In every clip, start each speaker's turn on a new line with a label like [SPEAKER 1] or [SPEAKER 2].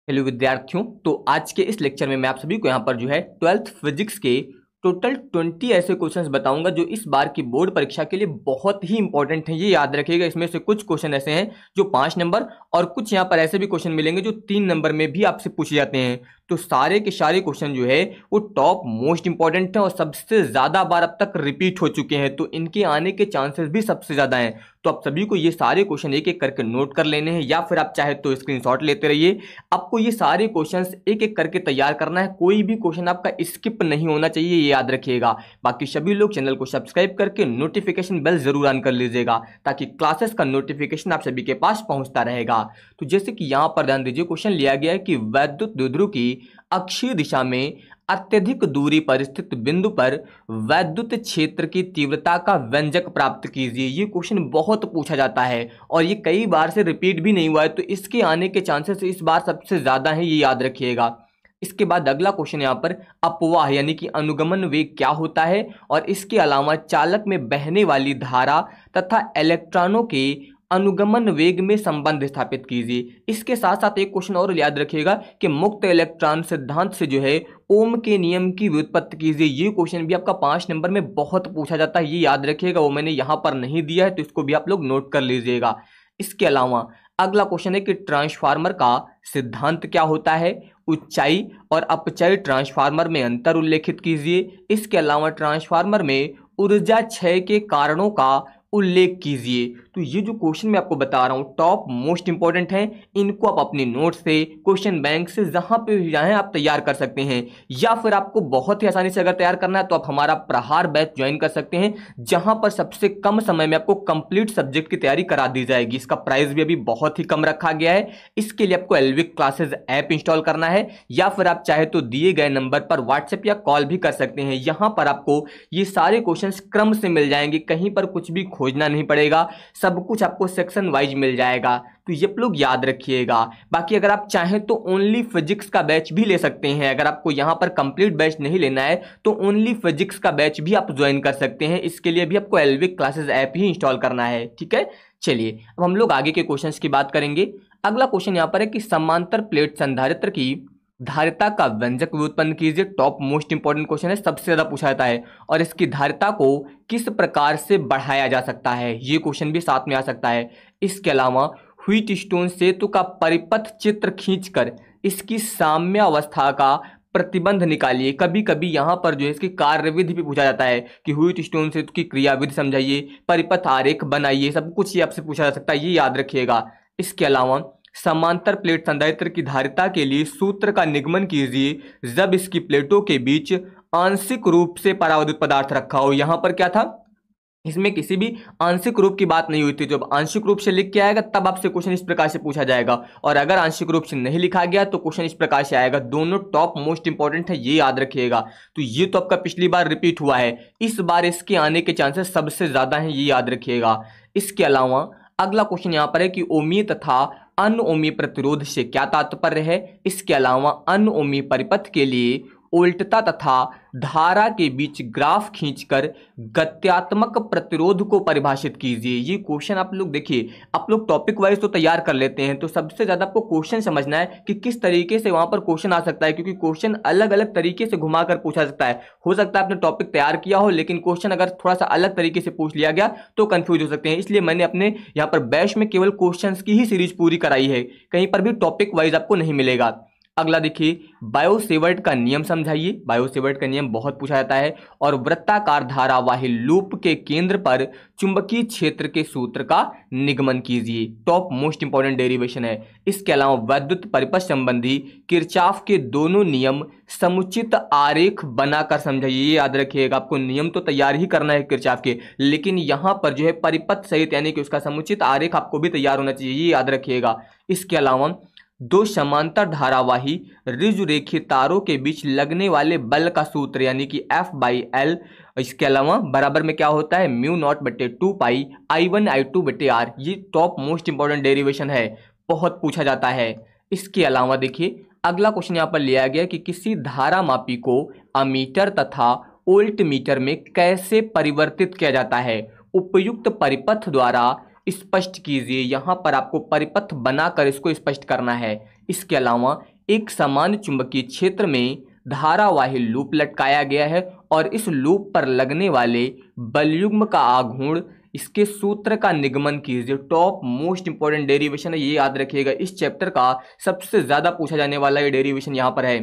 [SPEAKER 1] Hello विद्यार्थियों। तो आज के इस लेक्चर में मैं आप सभी को यहाँ पर जो है 12th फिजिक्स के टोटल 20 ऐसे क्वेश्चंस बताऊंगा जो इस बार की बोर्ड परीक्षा के लिए बहुत ही इंपॉर्टेंट हैं। ये याद रखिएगा, इसमें से कुछ क्वेश्चन ऐसे हैं जो 5 नंबर और कुछ यहाँ पर ऐसे भी क्वेश्चन मिलेंगे जो 3 नंबर में भी आपसे पूछे जाते हैं। तो सारे के सारे क्वेश्चन जो है वो टॉप मोस्ट इंपॉर्टेंट हैं और सबसे ज्यादा बार अब तक रिपीट हो चुके हैं, तो इनके आने के चांसेस भी सबसे ज्यादा हैं। तो आप सभी को ये सारे क्वेश्चन एक एक करके नोट कर लेने हैं या फिर आप चाहे तो स्क्रीनशॉट लेते रहिए। आपको ये सारे क्वेश्चंस एक एक करके तैयार करना है, कोई भी क्वेश्चन आपका स्किप नहीं होना चाहिए, ये याद रखिएगा। बाकी सभी लोग चैनल को सब्सक्राइब करके नोटिफिकेशन बेल जरूर ऑन कर लीजिएगा ताकि क्लासेस का नोटिफिकेशन आप सभी के पास पहुंचता रहेगा। तो जैसे कि यहां पर ध्यान दीजिए, क्वेश्चन लिया गया है कि वैद्युत द्विध्रुव की अक्षीय दिशा में अत्यधिक दूरी पर स्थित बिंदु पर वैद्युत क्षेत्र की तीव्रता का व्यंजक प्राप्त कीजिए। ये क्वेश्चन बहुत पूछा जाता है और ये कई बार से रिपीट भी नहीं हुआ है, तो इसके आने के चांसेस इस बार सबसे ज्यादा है, ये याद रखिएगा। इसके बाद अगला क्वेश्चन यहाँ पर अपवाह यानी कि अनुगमन वेग क्या होता है और इसके अलावा चालक में बहने वाली धारा तथा इलेक्ट्रॉनों के अनुगमन वेग में संबंध स्थापित कीजिए। इसके साथ साथ एक क्वेश्चन और याद रखिएगा कि मुक्त इलेक्ट्रॉन सिद्धांत से जो है ओम के नियम की व्युत्पत्ति कीजिए। ये क्वेश्चन भी आपका 5 नंबर में बहुत पूछा जाता है, ये याद रखिएगा। वो मैंने यहां पर नहीं दिया है तो इसको भी आप लोग नोट कर लीजिएगा। इसके अलावा अगला क्वेश्चन है कि ट्रांसफार्मर का सिद्धांत क्या होता है, ऊंचाई और अपचय ट्रांसफार्मर में अंतर उल्लेखित कीजिए। इसके अलावा ट्रांसफार्मर में ऊर्जा क्षय के कारणों का उल्लेख कीजिए। तो ये जो क्वेश्चन मैं आपको बता रहा हूं टॉप मोस्ट इंपॉर्टेंट हैं, इनको आप अपने नोट से, क्वेश्चन बैंक से, जहां पे भी जाएं आप तैयार कर सकते हैं। या फिर आपको बहुत ही आसानी से अगर तैयार करना है तो आप हमारा प्रहार बैच ज्वाइन कर सकते हैं, जहां पर सबसे कम समय में आपको कंप्लीट सब्जेक्ट की तैयारी करा दी जाएगी। इसका प्राइस भी अभी बहुत ही कम रखा गया है। इसके लिए आपको एलविक क्लासेस ऐप इंस्टॉल करना है या फिर आप चाहे तो दिए गए नंबर पर व्हाट्सएप या कॉल भी कर सकते हैं। यहां पर आपको ये सारे क्वेश्चन क्रम से मिल जाएंगे, कहीं पर कुछ भी खोजना नहीं पड़ेगा, सब कुछ आपको सेक्शन वाइज मिल जाएगा। तो ये लोग याद रखिएगा। बाकी अगर आप चाहें तो ओनली फिजिक्स का बैच भी ले सकते हैं। अगर आपको यहां पर कंप्लीट बैच नहीं लेना है तो ओनली फिजिक्स का बैच भी आप ज्वाइन कर सकते हैं। इसके लिए भी आपको एलविक क्लासेस ऐप ही इंस्टॉल करना है, ठीक है। चलिए अब हम लोग आगे के क्वेश्चंस की बात करेंगे। अगला क्वेश्चन यहां पर है कि समांतर प्लेट संधारित्र की धारिता का व्यंजक व्युत्पन्न कीजिए। टॉप मोस्ट इंपॉर्टेंट क्वेश्चन है, सबसे ज्यादा पूछा जाता है। और इसकी धारिता को किस प्रकार से बढ़ाया जा सकता है, ये क्वेश्चन भी साथ में आ सकता है। इसके अलावा व्हीट स्टोन सेतु का परिपथ चित्र खींचकर इसकी साम्य अवस्था का प्रतिबंध निकालिए। कभी कभी यहां पर जो है इसकी कार्यविधि भी पूछा जाता है कि व्हीट स्टोन सेतु की क्रियाविधि समझाइए, परिपथ आरेख बनाइए, सब कुछ ये आपसे पूछा जा सकता है, ये याद रखिएगा। इसके अलावा समांतर प्लेट संधारित्र की धारिता के लिए सूत्र का निगमन कीजिए जब इसकी प्लेटों के बीच आंशिक रूप से परावर्तित पदार्थ रखा हो। यहां पर क्या था, इसमें किसी भी आंशिक रूप की बात नहीं हुई थी। जब आंशिक रूप से लिख के आएगा तब आपसे क्वेश्चन इस प्रकार से पूछा जाएगा, और अगर आंशिक रूप से नहीं लिखा गया तो क्वेश्चन इस प्रकार से आएगा। दोनों टॉप मोस्ट इंपॉर्टेंट है, ये याद रखिएगा। तो ये तो आपका पिछली बार रिपीट हुआ है, इस बार इसके आने के चांसेस सबसे ज्यादा हैं, ये याद रखिएगा। इसके अलावा अगला क्वेश्चन यहां पर है कि ओमीय तथा अनओमीय प्रतिरोध से क्या तात्पर्य है। इसके अलावा अनओमीय परिपथ के लिए उल्टता तथा धारा के बीच ग्राफ खींचकर गत्यात्मक प्रतिरोध को परिभाषित कीजिए। ये क्वेश्चन आप लोग देखिए, आप लोग टॉपिक वाइज तो तैयार कर लेते हैं, तो सबसे ज्यादा आपको क्वेश्चन समझना है कि किस तरीके से वहां पर क्वेश्चन आ सकता है, क्योंकि क्वेश्चन अलग अलग तरीके से घुमाकर पूछा सकता है। हो सकता है आपने टॉपिक तैयार किया हो लेकिन क्वेश्चन अगर थोड़ा सा अलग तरीके से पूछ लिया गया तो कंफ्यूज हो सकते हैं। इसलिए मैंने अपने यहाँ पर बैच में केवल क्वेश्चन की ही सीरीज पूरी कराई है, कहीं पर भी टॉपिक वाइज आपको नहीं मिलेगा। अगला देखिए, बायोसेवर्ट का नियम समझाइए। बायोसेवर्ट का नियम बहुत पूछा जाता है। और वृत्ताकार धारावाही लूप के केंद्र पर चुंबकीय क्षेत्र के सूत्र का निगमन कीजिए। टॉप मोस्ट इंपॉर्टेंट डेरिवेशन है। इसके अलावा वैद्युत परिपथ संबंधी किरचॉफ के दोनों नियम समुचित आरेख बनाकर समझाइए। ये याद रखिएगा, आपको नियम तो तैयार ही करना है किरचॉफ के, लेकिन यहां पर जो है परिपथ सहित यानी कि उसका समुचित आरेख आपको भी तैयार होना चाहिए, ये याद रखिएगा। इसके अलावा दो समांतर धारावाही ऋजुरेखीय तारों के बीच लगने वाले बल का सूत्र यानी कि F/L, इसके अलावा बराबर में क्या होता है, μ0/2 पाई I1I2/R। ये टॉप मोस्ट इंपॉर्टेंट डेरिवेशन है, बहुत पूछा जाता है। इसके अलावा देखिए अगला क्वेश्चन यहाँ पर लिया गया कि किसी धारा मापी को अमीटर तथा वोल्ट मीटर में कैसे परिवर्तित किया जाता है, उपयुक्त परिपथ द्वारा स्पष्ट कीजिए। यहां पर आपको परिपथ बनाकर इसको स्पष्ट करना है। इसके अलावा एक समान चुंबकीय क्षेत्र में धारावाही लूप लटकाया गया है और इस लूप पर लगने वाले बलयुग्म का आघूर्ण, इसके सूत्र का निगमन कीजिए। टॉप मोस्ट इंपॉर्टेंट डेरिवेशन है, ये याद रखिएगा। इस चैप्टर का सबसे ज्यादा पूछा जाने वाला ये डेरिवेशन यहां पर है।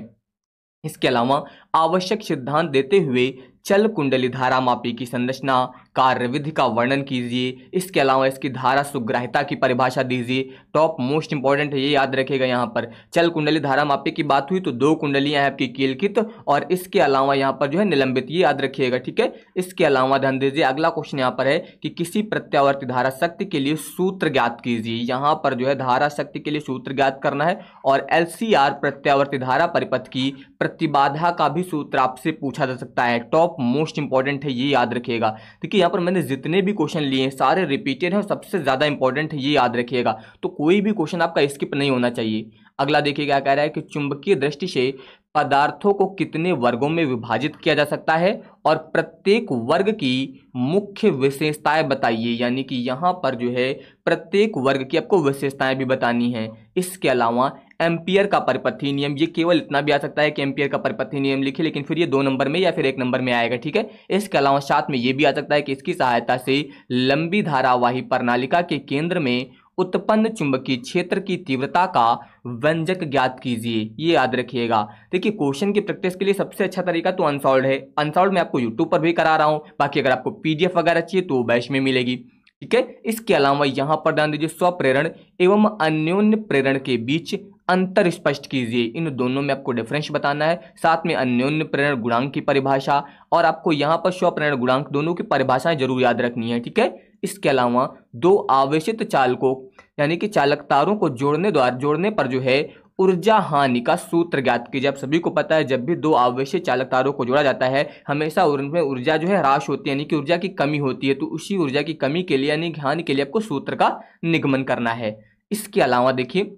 [SPEAKER 1] इसके अलावा आवश्यक सिद्धांत देते हुए चल कुंडली धारा मापी की संरचना कार्यविधि का वर्णन कीजिए। इसके अलावा इसकी धारा सुग्राह्यता की परिभाषा दीजिए। टॉप मोस्ट इंपॉर्टेंट है, ये याद रखिएगा। यहाँ पर चल कुंडली धारा मापी की बात हुई तो 2 कुंडलियां हैं आपकी कीलकित और इसके अलावा यहाँ पर जो है निलंबित, ये याद रखिएगा, ठीक है। इसके अलावा ध्यान दीजिए, अगला क्वेश्चन यहाँ पर है कि किसी प्रत्यावर्ती धारा शक्ति के लिए सूत्र ज्ञात कीजिए। यहाँ पर जो है धारा शक्ति के लिए सूत्र ज्ञात करना है और LCR प्रत्यावर्ती धारा परिपथ की प्रतिबाधा का भी सूत्र आपसे पूछा जा सकता है। टॉप मोस्ट इंपॉर्टेंट है, ये याद रखिएगा। देखिए यहाँ पर मैंने जितने भी क्वेश्चन लिए हैं सारे रिपीटेड हैं और सबसे ज्यादा इंपॉर्टेंट है, ये याद रखिएगा। तो कोई भी क्वेश्चन आपका स्किप नहीं होना चाहिए। अगला देखिए क्या कह रहा है कि चुंबकीय दृष्टि से पदार्थों को कितने वर्गों में विभाजित किया जा सकता है और प्रत्येक वर्ग की मुख्य विशेषताएं बताइए। यानी कि यहाँ पर जो है प्रत्येक वर्ग की आपको विशेषताएं भी बतानी है। इसके अलावा एम्पियर का परिपथीय नियम, ये केवल इतना भी आ सकता है कि एम्पियर का परिपथीय नियम लिखे, लेकिन फिर ये 2 नंबर में या फिर 1 नंबर में आएगा, ठीक है। इसके अलावा साथ में ये भी आ सकता है कि इसकी सहायता से लंबी धारावाही प्रणालिका के केंद्र में उत्पन्न चुंबकीय क्षेत्र की तीव्रता का व्यंजक ज्ञात कीजिए, ये याद रखिएगा। देखिए क्वेश्चन की प्रैक्टिस के लिए सबसे अच्छा तरीका तो अनसॉल्व्ड है। अनसॉल्व्ड मैं आपको यूट्यूब पर भी करा रहा हूं, बाकी अगर आपको PDF वगैरह चाहिए तो बैच में मिलेगी, ठीक है। इसके अलावा यहां पर ध्यान दीजिए, स्वप्रेरण एवं अन्योन्य प्रेरण के बीच अंतर स्पष्ट कीजिए। इन दोनों में आपको डिफरेंस बताना है, साथ में अन्योन्य प्रेरण गुणांक की परिभाषा और आपको यहाँ पर स्वप्रेरण गुणांक, दोनों की परिभाषाएं जरूर याद रखनी है, ठीक है। इसके अलावा 2 आवेशित चालकों यानी कि चालक तारों को जोड़ने पर जो है ऊर्जा हानि का सूत्र ज्ञात कीजिए। आप सभी को पता है जब भी 2 आवेशित चालक तारों को जोड़ा जाता है हमेशा उनमें ऊर्जा जो है ह्रास होती है, यानी कि ऊर्जा की कमी होती है। तो उसी ऊर्जा की कमी के लिए यानी हानि के लिए आपको सूत्र का निगमन करना है। इसके अलावा देखिए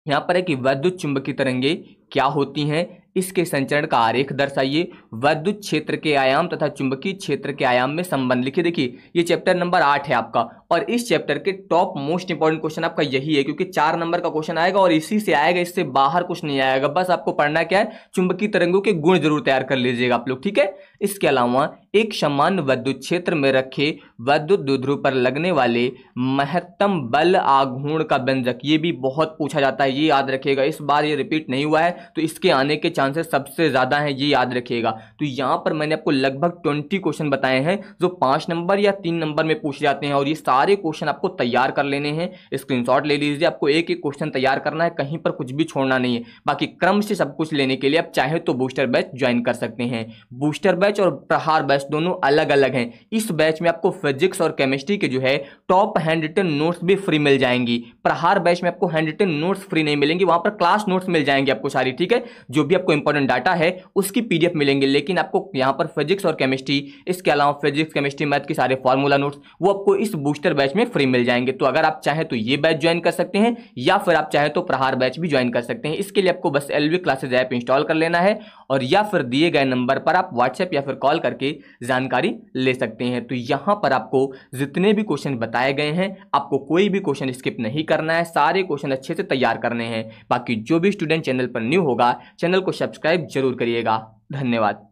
[SPEAKER 1] यहाँ पर है कि वैद्युत चुंबकीय तरंगे क्या होती हैं, इसके संचरण का आरेख दर्शाइए। वैद्युत क्षेत्र के आयाम तथा चुंबकीय क्षेत्र के आयाम में संबंध लिखिए। देखिए ये चैप्टर नंबर 8 है आपका और इस चैप्टर के टॉप मोस्ट इंपॉर्टेंट क्वेश्चन आपका यही है, क्योंकि 4 नंबर का क्वेश्चन आएगा और इसी से आएगा, इससे बाहर कुछ नहीं आएगा। बस आपको पढ़ना क्या है, चुंबकीय तरंगों के गुण जरूर तैयार कर लीजिएगा आप लोग, ठीक है। इसके अलावा एक समान विद्युत क्षेत्र में रखे विद्युत द्विध्रुव पर लगने वाले महत्तम बल आघूर्ण का व्यंजक, ये भी बहुत पूछा जाता है, ये याद रखिएगा। इस बार ये रिपीट नहीं हुआ है तो इसके आने के चांसेस सबसे ज्यादा हैं, ये याद रखिएगा। तो यहाँ पर मैंने आपको लगभग 20 क्वेश्चन बताए हैं जो 5 नंबर या 3 नंबर में पूछे जाते हैं और ये सारे क्वेश्चन आपको तैयार कर लेने हैं। स्क्रीनशॉट ले लीजिए, आपको एक एक क्वेश्चन तैयार करना है, कहीं पर कुछ भी छोड़ना नहीं है। बाकी क्रम से सब कुछ लेने के लिए आप चाहे तो बूस्टर बैच ज्वाइन कर सकते हैं। बूस्टर बैच और प्रहार बैच दोनों अलग अलग हैं। इस बैच में आपको फिजिक्स और केमिस्ट्री के जो है टॉप हैंड रिटन नोट्स भी फ्री मिल जाएंगी। प्रहार बैच में आपको हैंड रिटन नोट्स फ्री नहीं मिलेंगी, वहां पर क्लास नोट्स मिल जाएंगे आपको सारी, ठीक है। जो भी आपको इंपॉर्टेंट डाटा है उसकी PDF मिलेंगे, लेकिन आपको यहाँ पर फिजिक्स और केमिस्ट्री, इसके अलावा फिजिक्स केमिस्ट्री मैथ के सारे फॉर्मूला नोट्स वो आपको इस बूस्टर बैच में फ्री मिल जाएंगे। तो अगर आप चाहें तो ये बैच ज्वाइन कर सकते हैं या फिर आप चाहें तो प्रहार बैच भी ज्वाइन कर सकते हैं। इसके लिए आपको बस LV क्लासेज ऐप इंस्टॉल कर लेना है और या फिर दिए गए नंबर पर आप व्हाट्सएप या फिर कॉल करके जानकारी ले सकते हैं। तो यहाँ पर आपको जितने भी क्वेश्चन बताए गए हैं आपको कोई भी क्वेश्चन स्किप नहीं करना है, सारे क्वेश्चन अच्छे से तैयार करने हैं। बाकी जो भी स्टूडेंट चैनल पर न्यू होगा चैनल को सब्सक्राइब जरूर करिएगा। धन्यवाद।